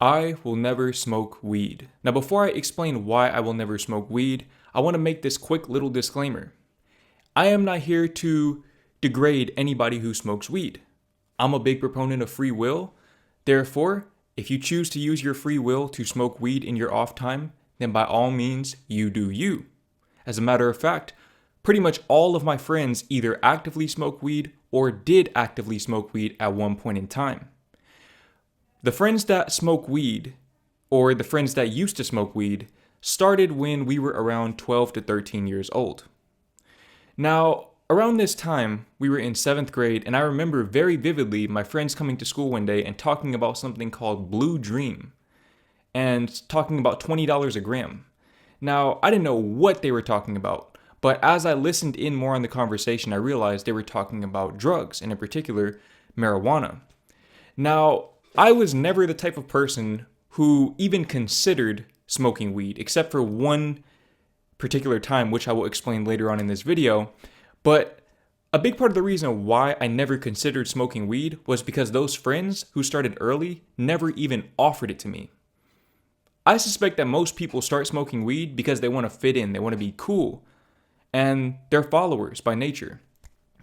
I will never smoke weed. Now, before I explain why I will never smoke weed, I want to make this quick little disclaimer. I am not here to degrade anybody who smokes weed. I'm a big proponent of free will. Therefore, if you choose to use your free will to smoke weed in your off time, then by all means, you do you. As a matter of fact, pretty much all of my friends either actively smoke weed or did actively smoke weed at one point in time. The friends that smoke weed, or the friends that used to smoke weed, started when we were around 12 to 13 years old. Now, around this time, we were in 7th grade, and I remember very vividly my friends coming to school one day and talking about something called Blue Dream, and talking about $20 a gram. Now, I didn't know what they were talking about, but as I listened in more on the conversation, I realized they were talking about drugs, and in particular, marijuana. Now, I was never the type of person who even considered smoking weed, except for one particular time, which I will explain later on in this video. But a big part of the reason why I never considered smoking weed was because those friends who started early never even offered it to me. I suspect that most people start smoking weed because they want to fit in, they want to be cool, and they're followers by nature.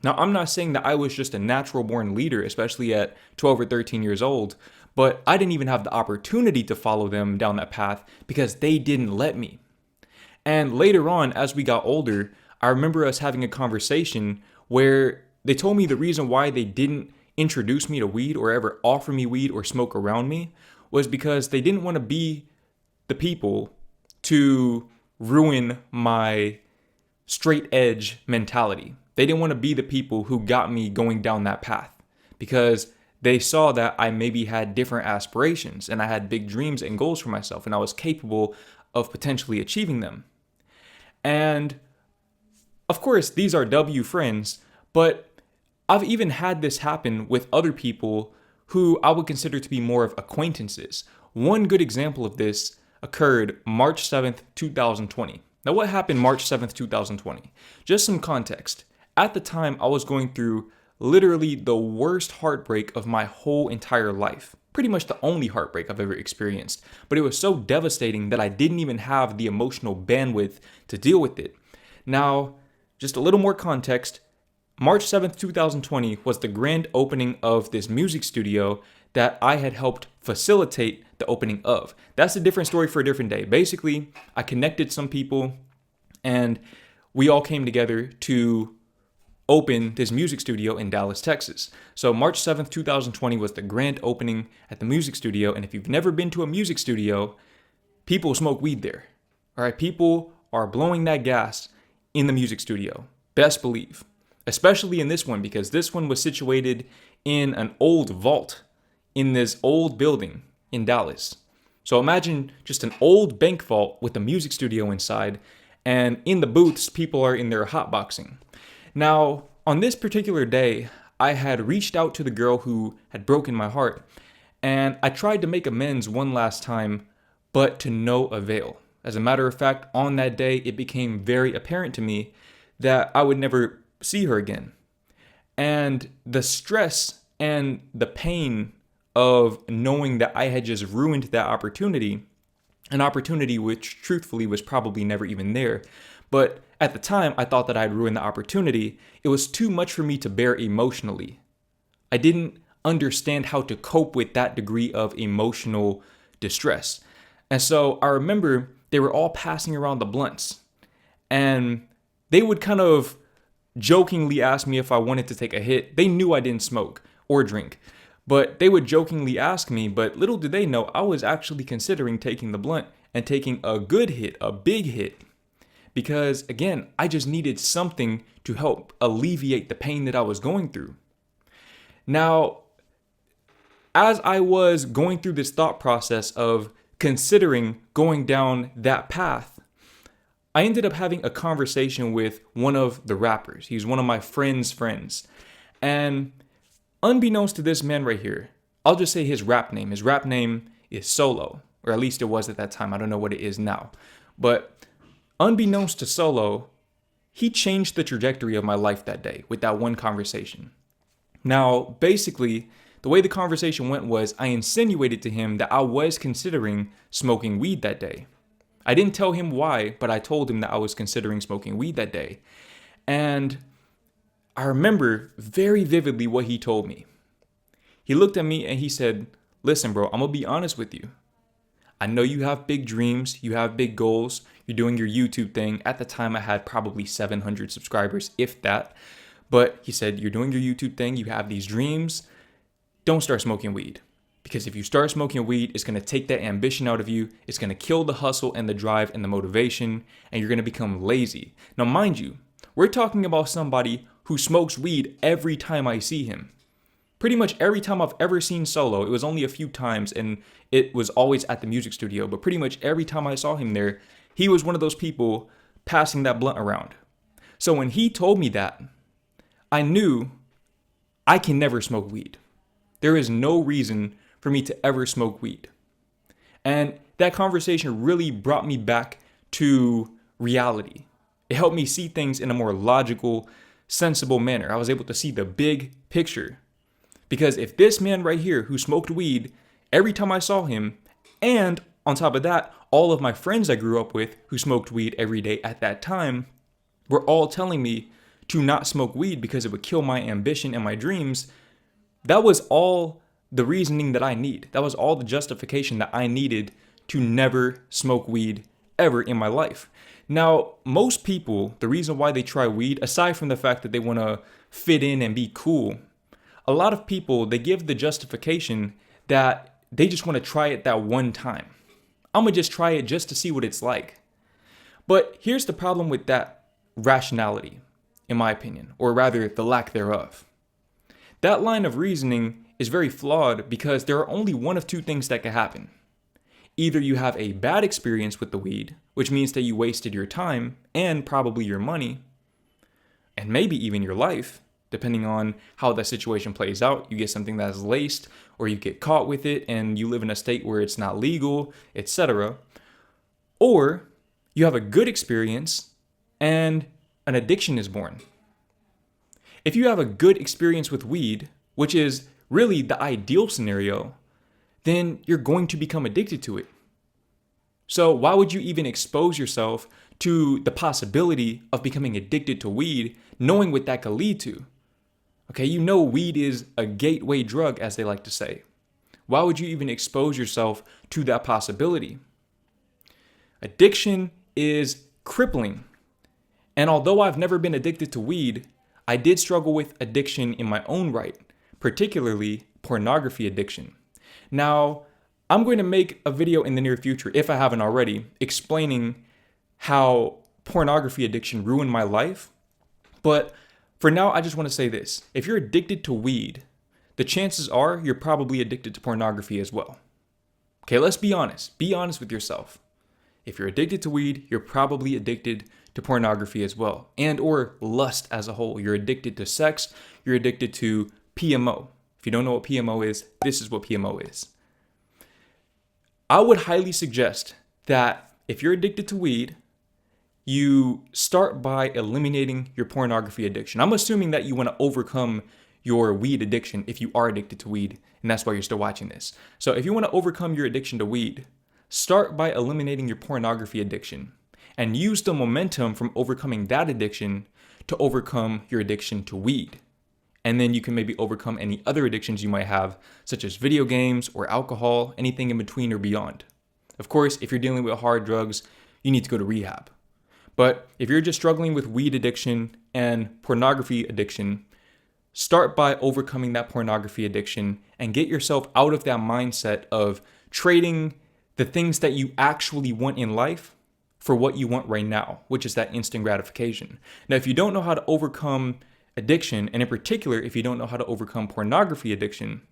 Now, I'm not saying that I was just a natural born leader, especially at 12 or 13 years old, but I didn't even have the opportunity to follow them down that path because they didn't let me. And later on, as we got older, I remember us having a conversation where they told me the reason why they didn't introduce me to weed or ever offer me weed or smoke around me was because they didn't want to be the people to ruin my straight edge mentality. They didn't want to be the people who got me going down that path because they saw that I maybe had different aspirations and I had big dreams and goals for myself and I was capable of potentially achieving them. And of course, these are W friends, but I've even had this happen with other people who I would consider to be more of acquaintances. One good example of this occurred March 7th, 2020. Now, what happened March 7th, 2020? Just some context. At the time, I was going through literally the worst heartbreak of my whole entire life. Pretty much the only heartbreak I've ever experienced. But it was so devastating that I didn't even have the emotional bandwidth to deal with it. Now, just a little more context. March 7th, 2020 was the grand opening of this music studio that I had helped facilitate the opening of. That's a different story for a different day. Basically, I connected some people and we all came together to open this music studio in Dallas, Texas. So March 7th, 2020 was the grand opening at the music studio. And if you've never been to a music studio, people smoke weed there. All right, people are blowing that gas in the music studio. Best believe. Especially in this one, because this one was situated in an old vault in this old building in Dallas. So imagine just an old bank vault with a music studio inside, and in the booths, people are in there hotboxing. Now, on this particular day, I had reached out to the girl who had broken my heart, and I tried to make amends one last time, but to no avail. As a matter of fact, on that day, it became very apparent to me that I would never see her again. And the stress and the pain of knowing that I had just ruined that opportunity, an opportunity which truthfully was probably never even there. But at the time, I thought that I'd ruined the opportunity. It was too much for me to bear emotionally. I didn't understand how to cope with that degree of emotional distress. And so I remember they were all passing around the blunts, and they would kind of jokingly ask me if I wanted to take a hit. They knew I didn't smoke or drink, but they would jokingly ask me, but little did they know I was actually considering taking the blunt and taking a good hit, a big hit. Because again, I just needed something to help alleviate the pain that I was going through. Now, as I was going through this thought process of considering going down that path, I ended up having a conversation with one of the rappers. He's one of my friend's friends. And unbeknownst to this man right here, I'll just say his rap name. His rap name is Solo, or at least it was at that time. I don't know what it is now. But unbeknownst to Solo, he changed the trajectory of my life that day with that one conversation. Now, basically, The way the conversation went was I insinuated to him that I was considering smoking weed that day. I didn't tell him why, but I told him that I was considering smoking weed that day. And I remember very vividly what he told me. He looked at me and he said, "Listen, bro, I'm going to be honest with you. I know you have big dreams, you have big goals, you're doing your YouTube thing." At the time, I had probably 700 subscribers, if that. But he said, "You're doing your YouTube thing, you have these dreams. Don't start smoking weed. Because if you start smoking weed, it's going to take that ambition out of you. It's going to kill the hustle and the drive and the motivation, and you're going to become lazy." Now, mind you, we're talking about somebody who smokes weed every time I see him. Pretty much every time I've ever seen Solo, it was only a few times, and it was always at the music studio, but pretty much every time I saw him there, he was one of those people passing that blunt around. So when he told me that, I knew I can never smoke weed. There is no reason for me to ever smoke weed. And that conversation really brought me back to reality. It helped me see things in a more logical, sensible manner. I was able to see the big picture. Because if this man right here who smoked weed every time I saw him, and on top of that, all of my friends I grew up with who smoked weed every day at that time were all telling me to not smoke weed because it would kill my ambition and my dreams, that was all the reasoning that I need. That was all the justification that I needed to never smoke weed ever in my life. Now, most people, the reason why they try weed, aside from the fact that they want to fit in and be cool, a lot of people, they give the justification that they just want to try it that one time. I'm going to just try it just to see what it's like. But here's the problem with that rationality, in my opinion, or rather the lack thereof. That line of reasoning is very flawed because there are only one of two things that can happen. Either you have a bad experience with the weed, which means that you wasted your time and probably your money, and maybe even your life, depending on how that situation plays out. You get something that's laced, or you get caught with it and you live in a state where it's not legal, etc. Or you have a good experience and an addiction is born. If you have a good experience with weed, which is really the ideal scenario, then you're going to become addicted to it. So why would you even expose yourself to the possibility of becoming addicted to weed, knowing what that could lead to? Okay, you know weed is a gateway drug, as they like to say. Why would you even expose yourself to that possibility? Addiction is crippling. And although I've never been addicted to weed, I did struggle with addiction in my own right, particularly pornography addiction. Now, I'm going to make a video in the near future, if I haven't already, explaining how pornography addiction ruined my life. But for now, I just want to say this. If you're addicted to weed, the chances are you're probably addicted to pornography as well. Okay, let's be honest. Be honest with yourself. If you're addicted to weed, you're probably addicted to pornography as well, and or lust as a whole. You're addicted to sex. You're addicted to PMO. If you don't know what PMO is, this is what PMO is. I would highly suggest that if you're addicted to weed, you start by eliminating your pornography addiction. I'm assuming that you want to overcome your weed addiction if you are addicted to weed, and that's why you're still watching this. So if you want to overcome your addiction to weed, start by eliminating your pornography addiction and use the momentum from overcoming that addiction to overcome your addiction to weed. And then you can maybe overcome any other addictions you might have, such as video games or alcohol, anything in between or beyond. Of course, if you're dealing with hard drugs, you need to go to rehab. But if you're just struggling with weed addiction and pornography addiction, start by overcoming that pornography addiction and get yourself out of that mindset of trading the things that you actually want in life for what you want right now, which is that instant gratification. Now, if you don't know how to overcome addiction, and in particular, if you don't know how to overcome pornography addiction,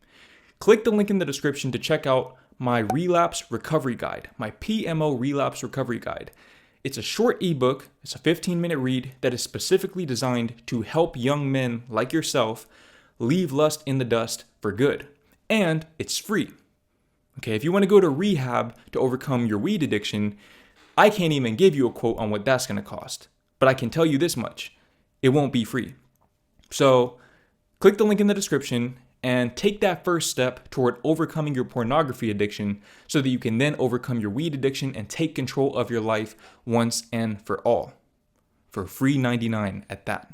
click the link in the description to check out my relapse recovery guide, my PMO relapse recovery guide. It's a short ebook, it's a 15-minute read that is specifically designed to help young men like yourself leave lust in the dust for good. And it's free. Okay, if you want to go to rehab to overcome your weed addiction, I can't even give you a quote on what that's going to cost. But I can tell you this much, it won't be free. So click the link in the description and take that first step toward overcoming your pornography addiction so that you can then overcome your weed addiction and take control of your life once and for all. For free $99 at that.